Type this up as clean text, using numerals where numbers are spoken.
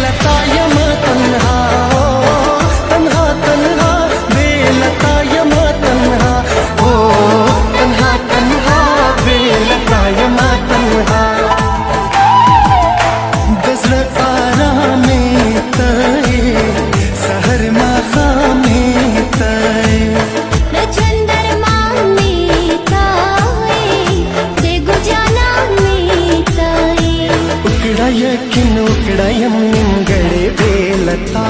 बेलता यम तन्हा तन्हा तन्हा बेलता यम तन्हा ओ तन्हा तन्हा बेलता यम तन्हा गजर पारा में तय सहर माखा में तय चंद्रमा में तय दे गुजाना में तय उकड़ा यकिन उकड़ा यम निंगड़े बेलता